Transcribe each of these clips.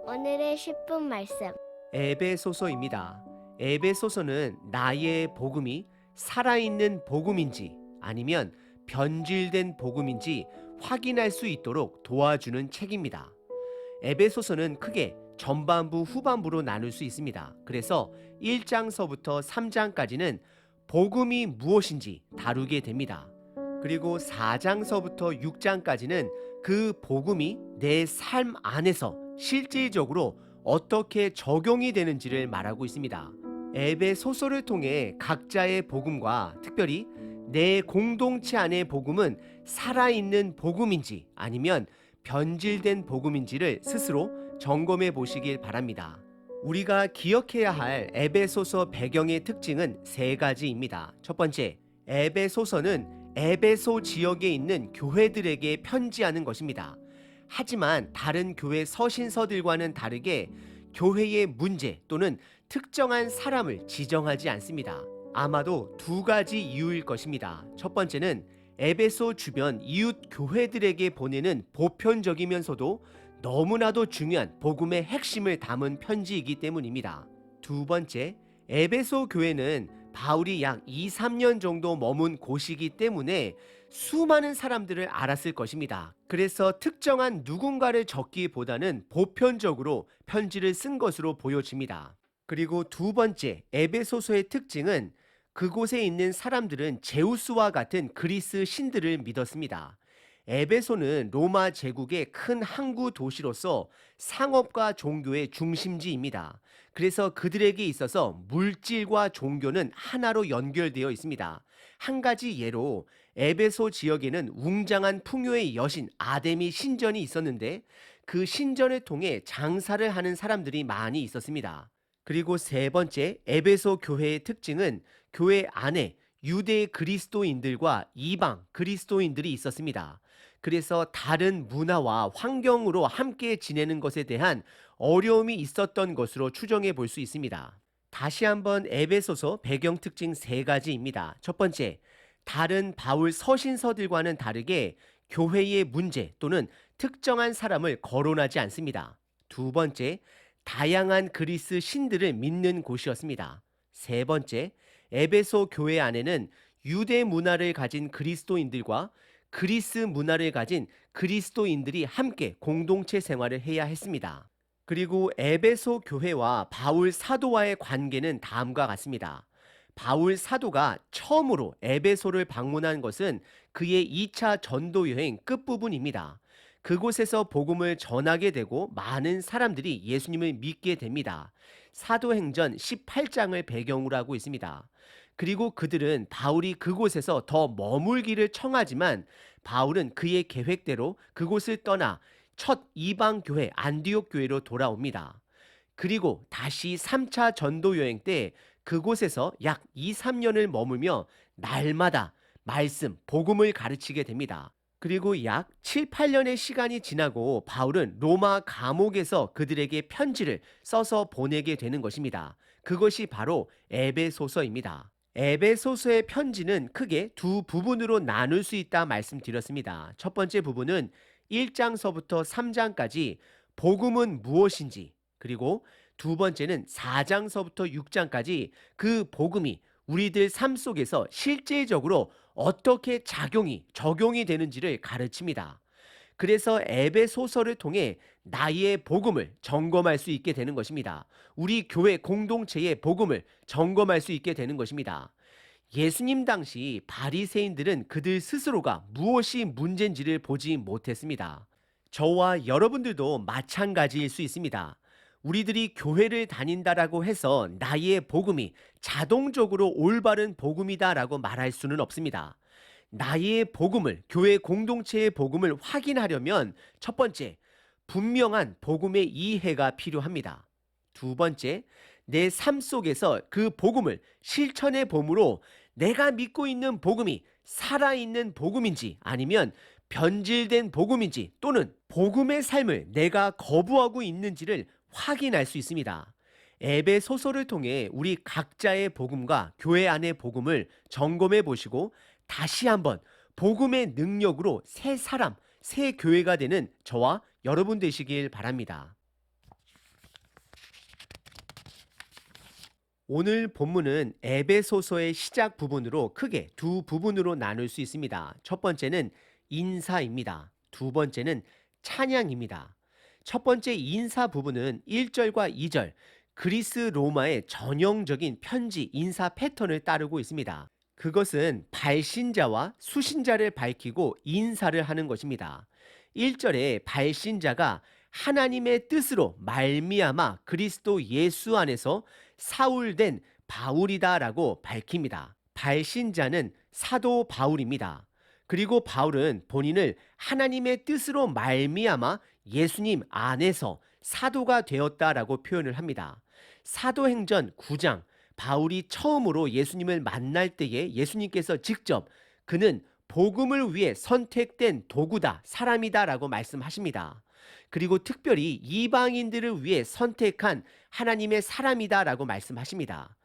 오늘의 10분 말씀. 에베소서입니다. 에베소서는 나의 복음이 살아있는 복음인지 아니면 변질된 복음인지 확인할 수 있도록 도와주는 책입니다. 에베소서는 크게 전반부, 후반부로 나눌 수 있습니다. 그래서 1장서부터 3장까지는 복음이 무엇인지 다루게 됩니다. 그리고 4장서부터 6장까지는 그 복음이 내 삶 안에서 실질적으로 어떻게 적용이 되는지를 말하고 있습니다. 에베소서를 통해 각자의 복음과 특별히 내 공동체 안의 복음은 살아있는 복음인지 아니면 변질된 복음인지를 스스로 점검해 보시길 바랍니다. 우리가 기억해야 할 에베소서 배경의 특징은 세 가지입니다. 첫 번째, 에베소서는 에베소 지역에 있는 교회들에게 편지하는 것입니다. 하지만 다른 교회 서신서들과는 다르게 교회의 문제 또는 특정한 사람을 지정하지 않습니다. 아마도 두 가지 이유일 것입니다. 첫 번째는 에베소 주변 이웃 교회들에게 보내는 보편적이면서도 너무나도 중요한 복음의 핵심을 담은 편지이기 때문입니다. 두 번째, 에베소 교회는 바울이 약 2, 3년 정도 머문 곳이기 때문에 수많은 사람들을 알았을 것입니다. 그래서 특정한 누군가를 적기보다는 보편적으로 편지를 쓴 것으로 보여집니다. 그리고 두 번째, 에베소서의 특징은 그곳에 있는 사람들은 제우스와 같은 그리스 신들을 믿었습니다. 에베소는 로마 제국의 큰 항구 도시로서 상업과 종교의 중심지입니다. 그래서 그들에게 있어서 물질과 종교는 하나로 연결되어 있습니다. 한 가지 예로 에베소 지역에는 웅장한 풍요의 여신 아데미 신전이 있었는데 그 신전을 통해 장사를 하는 사람들이 많이 있었습니다. 그리고 세 번째, 에베소 교회의 특징은 교회 안에 유대 그리스도인들과 이방 그리스도인들이 있었습니다. 그래서 다른 문화와 환경으로 함께 지내는 것에 대한 어려움이 있었던 것으로 추정해 볼 수 있습니다. 다시 한번 에베소서 배경 특징 세 가지입니다. 첫 번째, 다른 바울 서신서들과는 다르게 교회의 문제 또는 특정한 사람을 거론하지 않습니다. 두 번째, 다양한 그리스 신들을 믿는 곳이었습니다. 세 번째, 에베소 교회 안에는 유대 문화를 가진 그리스도인들과 그리스 문화를 가진 그리스도인들이 함께 공동체 생활을 해야 했습니다. 그리고 에베소 교회와 바울 사도와의 관계는 다음과 같습니다. 바울 사도가 처음으로 에베소를 방문한 것은 그의 2차 전도 여행 끝부분입니다. 그곳에서 복음을 전하게 되고 많은 사람들이 예수님을 믿게 됩니다. 사도행전 18장을 배경으로 하고 있습니다. 그리고 그들은 바울이 그곳에서 더 머물기를 청하지만 바울은 그의 계획대로 그곳을 떠나 첫 이방 교회 안디옥 교회로 돌아옵니다. 그리고 다시 3차 전도 여행 때 그곳에서 약 2, 3년을 머물며 날마다 말씀, 복음을 가르치게 됩니다. 그리고 약 7, 8년의 시간이 지나고 바울은 로마 감옥에서 그들에게 편지를 써서 보내게 되는 것입니다. 그것이 바로 에베소서입니다. 에베소서의 편지는 크게 두 부분으로 나눌 수 있다 말씀드렸습니다. 첫 번째 부분은 1장서부터 3장까지 복음은 무엇인지, 그리고 두 번째는 4장서부터 6장까지 그 복음이 우리들 삶 속에서 실제적으로 어떻게 적용이 되는지를 가르칩니다. 그래서 에베소서를 통해 나의 복음을 점검할 수 있게 되는 것입니다. 우리 교회 공동체의 복음을 점검할 수 있게 되는 것입니다. 예수님 당시 바리새인들은 그들 스스로가 무엇이 문제인지를 보지 못했습니다. 저와 여러분들도 마찬가지일 수 있습니다. 우리들이 교회를 다닌다라고 해서 나의 복음이 자동적으로 올바른 복음이다라고 말할 수는 없습니다. 나의 복음을, 교회 공동체의 복음을 확인하려면 첫 번째, 분명한 복음의 이해가 필요합니다. 두 번째, 내 삶 속에서 그 복음을 실천해 봄으로 내가 믿고 있는 복음이 살아있는 복음인지 아니면 변질된 복음인지 또는 복음의 삶을 내가 거부하고 있는지를 확인할 수 있습니다. 에베소서를 통해 우리 각자의 복음과 교회 안의 복음을 점검해 보시고 다시 한번 복음의 능력으로 새 사람, 새 교회가 되는 저와 여러분 되시길 바랍니다. 오늘 본문은 에베소서의 시작 부분으로 크게 두 부분으로 나눌 수 있습니다. 첫 번째는 인사입니다. 두 번째는 찬양입니다. 첫 번째 인사 부분은 1절과 2절, 그리스 로마의 전형적인 편지 인사 패턴을 따르고 있습니다. 그것은 발신자와 수신자를 밝히고 인사를 하는 것입니다. 1절에 발신자가 하나님의 뜻으로 말미암아 그리스도 예수 안에서 사울된 바울이다라고 밝힙니다. 발신자는 사도 바울입니다. 그리고 바울은 본인을 하나님의 뜻으로 말미암아 예수님 안에서 사도가 되었다라고 표현을 합니다. 사도행전 9장 바울이 처음으로 예수님을 만날 때에 예수님께서 직접 그는 복음을 위해 선택된 도구다, 사람이다라고 말씀하십니다. 그리고 특별히 이방인들을 위해 선택한 하나님의 사람이다라고 말씀하십니다.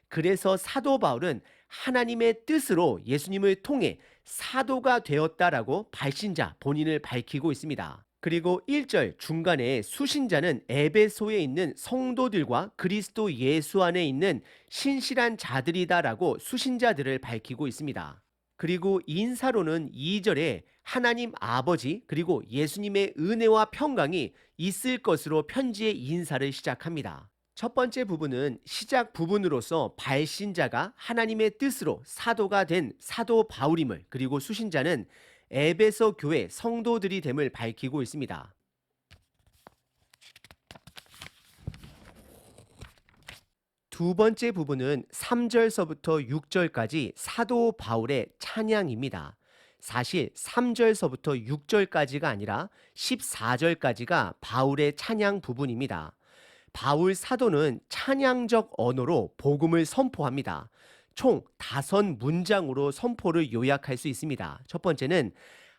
그래서 사도 바울은 하나님의 뜻으로 예수님을 통해 사도가 되었다라고 발신자 본인을 밝히고 있습니다. 그리고 1절 중간에 수신자는 에베소에 있는 성도들과 그리스도 예수 안에 있는 신실한 자들이다라고 수신자들을 밝히고 있습니다. 그리고 인사로는 2절에 하나님 아버지 그리고 예수님의 은혜와 평강이 있을 것으로 편지의 인사를 시작합니다. 첫 번째 부분은 시작 부분으로서 발신자가 하나님의 뜻으로 사도가 된 사도 바울임을, 그리고 수신자는 에베소 교회 성도들이 됨을 밝히고 있습니다. 두 번째 부분은 3절서부터 6절까지 사도 바울의 찬양입니다. 사실 3절서부터 6절까지가 아니라 14절까지가 바울의 찬양 부분입니다. 바울 사도는 찬양적 언어로 복음을 선포합니다. 총 5문장으로 선포를 요약할 수 있습니다. 첫 번째는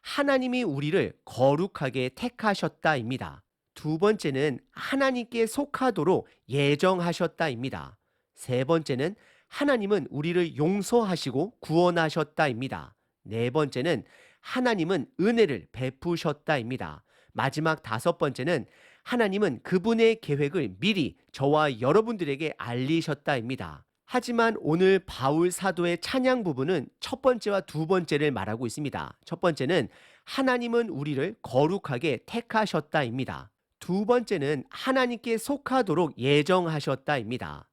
하나님이 우리를 거룩하게 택하셨다입니다. 두 번째는 하나님께 속하도록 예정하셨다입니다. 세 번째는 하나님은 우리를 용서하시고 구원하셨다입니다. 네 번째는 하나님은 은혜를 베푸셨다입니다. 마지막 다섯 번째는 하나님은 그분의 계획을 미리 저와 여러분들에게 알리셨다입니다. 하지만 오늘 바울 사도의 찬양 부분은 첫 번째와 두 번째를 말하고 있습니다. 첫 번째는 하나님은 우리를 거룩하게 택하셨다입니다. 두 번째는 하나님께 속하도록 예정하셨다입니다.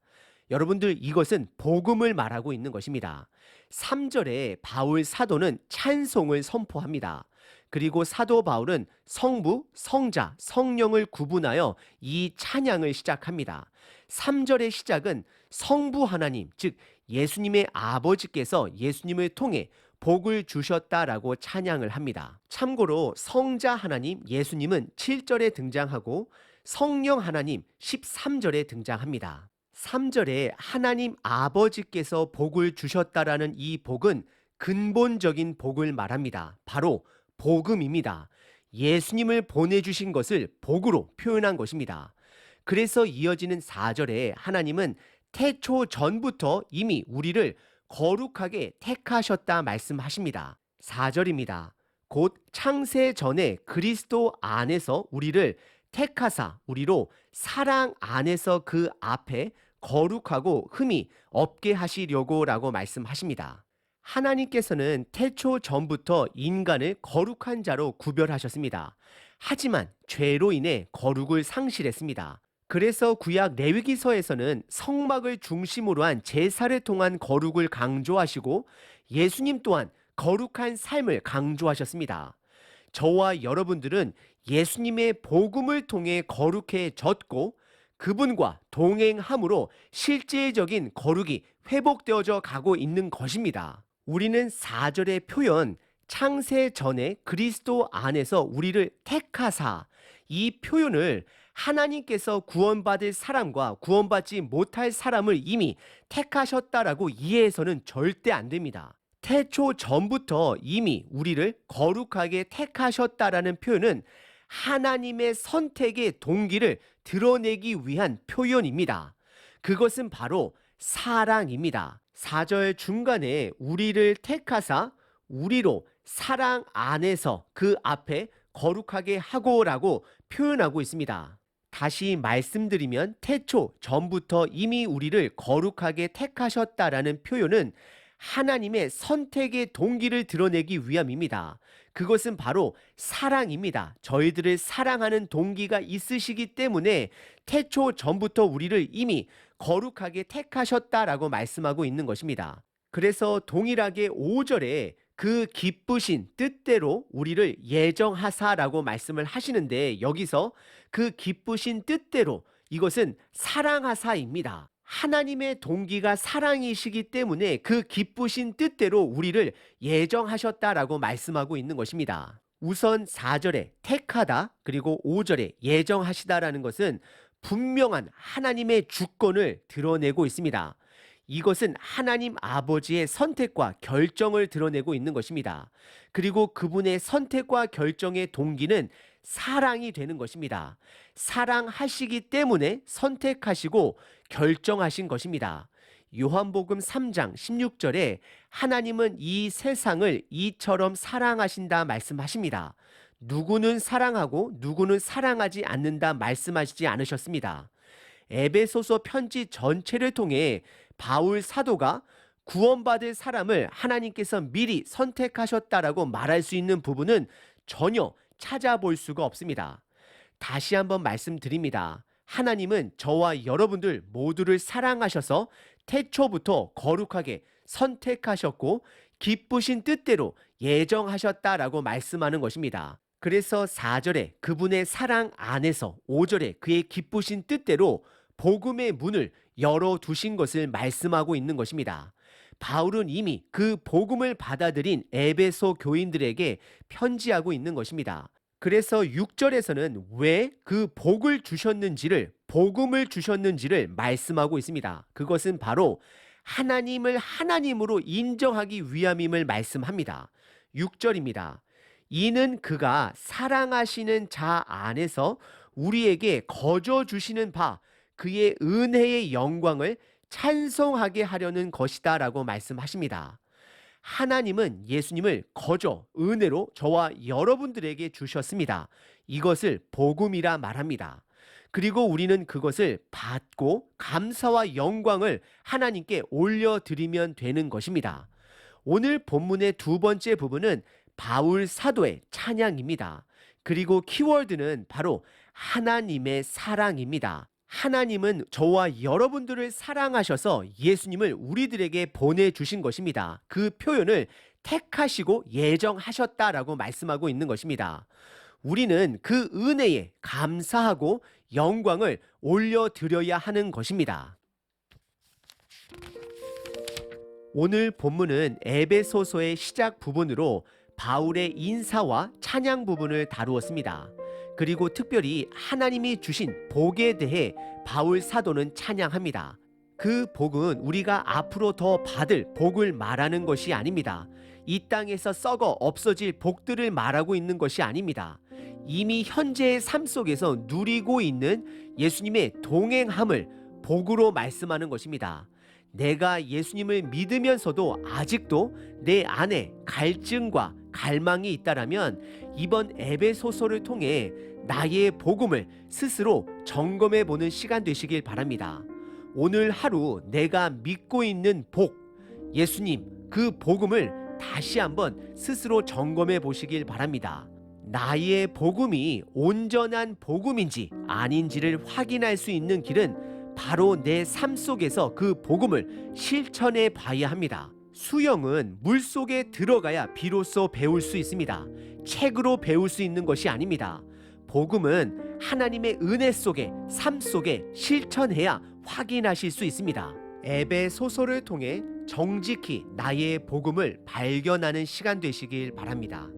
여러분들, 이것은 복음을 말하고 있는 것입니다. 3절에 바울 사도는 찬송을 선포합니다. 그리고 사도 바울은 성부, 성자, 성령을 구분하여 이 찬양을 시작합니다. 3절의 시작은 성부 하나님, 즉 예수님의 아버지께서 예수님을 통해 복을 주셨다라고 찬양을 합니다. 참고로 성자 하나님, 예수님은 7절에 등장하고 성령 하나님 13절에 등장합니다. 3절에 하나님 아버지께서 복을 주셨다라는 이 복은 근본적인 복을 말합니다. 바로 복음입니다. 예수님을 보내주신 것을 복으로 표현한 것입니다. 그래서 이어지는 4절에 하나님은 태초 전부터 이미 우리를 거룩하게 택하셨다 말씀하십니다. 4절입니다. 곧 창세 전에 그리스도 안에서 우리를 택하사 우리로 사랑 안에서 그 앞에 거룩하고 흠이 없게 하시려고 라고 말씀하십니다. 하나님께서는 태초 전부터 인간을 거룩한 자로 구별하셨습니다. 하지만 죄로 인해 거룩을 상실했습니다. 그래서 구약 레위기서에서는 성막을 중심으로 한 제사를 통한 거룩을 강조하시고 예수님 또한 거룩한 삶을 강조하셨습니다. 저와 여러분들은 예수님의 복음을 통해 거룩해졌고 그분과 동행함으로 실제적인 거룩이 회복되어져 가고 있는 것입니다. 우리는 4절의 표현 창세 전에 그리스도 안에서 우리를 택하사, 이 표현을 하나님께서 구원받을 사람과 구원받지 못할 사람을 이미 택하셨다라고 이해해서는 절대 안 됩니다. 태초 전부터 이미 우리를 거룩하게 택하셨다라는 표현은 하나님의 선택의 동기를 드러내기 위한 표현입니다. 그것은 바로 사랑입니다. 4절 중간에 우리를 택하사 우리로 사랑 안에서 그 앞에 거룩하게 하고라고 표현하고 있습니다. 다시 말씀드리면 태초 전부터 이미 우리를 거룩하게 택하셨다라는 표현은 하나님의 선택의 동기를 드러내기 위함입니다. 그것은 바로 사랑입니다. 저희들을 사랑하는 동기가 있으시기 때문에 태초 전부터 우리를 이미 거룩하게 택하셨다라고 말씀하고 있는 것입니다. 그래서 동일하게 5절에 그 기쁘신 뜻대로 우리를 예정하사라고 말씀을 하시는데, 여기서 그 기쁘신 뜻대로, 이것은 사랑하사입니다. 하나님의 동기가 사랑이시기 때문에 그 기쁘신 뜻대로 우리를 예정하셨다라고 말씀하고 있는 것입니다. 우선 4절에 택하다, 그리고 5절에 예정하시다라는 것은 분명한 하나님의 주권을 드러내고 있습니다. 이것은 하나님 아버지의 선택과 결정을 드러내고 있는 것입니다. 그리고 그분의 선택과 결정의 동기는 사랑이 되는 것입니다. 사랑하시기 때문에 선택하시고 결정하신 것입니다. 요한복음 3장 16절에 하나님은 이 세상을 이처럼 사랑하신다 말씀하십니다. 누구는 사랑하고 누구는 사랑하지 않는다 말씀하시지 않으셨습니다. 에베소서 편지 전체를 통해 바울 사도가 구원받을 사람을 하나님께서 미리 선택하셨다라고 말할 수 있는 부분은 전혀 찾아볼 수가 없습니다. 다시 한번 말씀드립니다. 하나님은 저와 여러분들 모두를 사랑하셔서 태초부터 거룩하게 선택하셨고 기쁘신 뜻대로 예정하셨다라고 말씀하는 것입니다. 그래서 4절에 그분의 사랑 안에서, 5절에 그의 기쁘신 뜻대로 복음의 문을 열어두신 것을 말씀하고 있는 것입니다. 바울은 이미 그 복음을 받아들인 에베소 교인들에게 편지하고 있는 것입니다. 그래서 6절에서는 왜 그 복음을 주셨는지를 말씀하고 있습니다. 그것은 바로 하나님을 하나님으로 인정하기 위함임을 말씀합니다. 6절입니다. 이는 그가 사랑하시는 자 안에서 우리에게 거저 주시는 바 그의 은혜의 영광을 찬송하게 하려는 것이다 라고 말씀하십니다. 하나님은 예수님을 거저 은혜로 저와 여러분들에게 주셨습니다. 이것을 복음이라 말합니다. 그리고 우리는 그것을 받고 감사와 영광을 하나님께 올려드리면 되는 것입니다. 오늘 본문의 두 번째 부분은 바울 사도의 찬양입니다. 그리고 키워드는 바로 하나님의 사랑입니다. 하나님은 저와 여러분들을 사랑하셔서 예수님을 우리들에게 보내주신 것입니다. 그 표현을 택하시고 예정하셨다라고 말씀하고 있는 것입니다. 우리는 그 은혜에 감사하고 영광을 올려드려야 하는 것입니다. 오늘 본문은 에베소서의 시작 부분으로 바울의 인사와 찬양 부분을 다루었습니다. 그리고 특별히 하나님이 주신 복에 대해 바울 사도는 찬양합니다. 그 복은 우리가 앞으로 더 받을 복을 말하는 것이 아닙니다. 이 땅에서 썩어 없어질 복들을 말하고 있는 것이 아닙니다. 이미 현재의 삶 속에서 누리고 있는 예수님의 동행함을 복으로 말씀하는 것입니다. 내가 예수님을 믿으면서도 아직도 내 안에 갈증과 갈망이 있다라면 이번 에베소서를 통해 나의 복음을 스스로 점검해 보는 시간 되시길 바랍니다. 오늘 하루 내가 믿고 있는 복, 예수님 그 복음을 다시 한번 스스로 점검해 보시길 바랍니다. 나의 복음이 온전한 복음인지 아닌지를 확인할 수 있는 길은 바로 내 삶 속에서 그 복음을 실천해 봐야 합니다. 수영은 물속에 들어가야 비로소 배울 수 있습니다. 책으로 배울 수 있는 것이 아닙니다. 복음은 하나님의 은혜 속에, 삶 속에 실천해야 확인하실 수 있습니다. 에베소서를 통해 정직히 나의 복음을 발견하는 시간 되시길 바랍니다.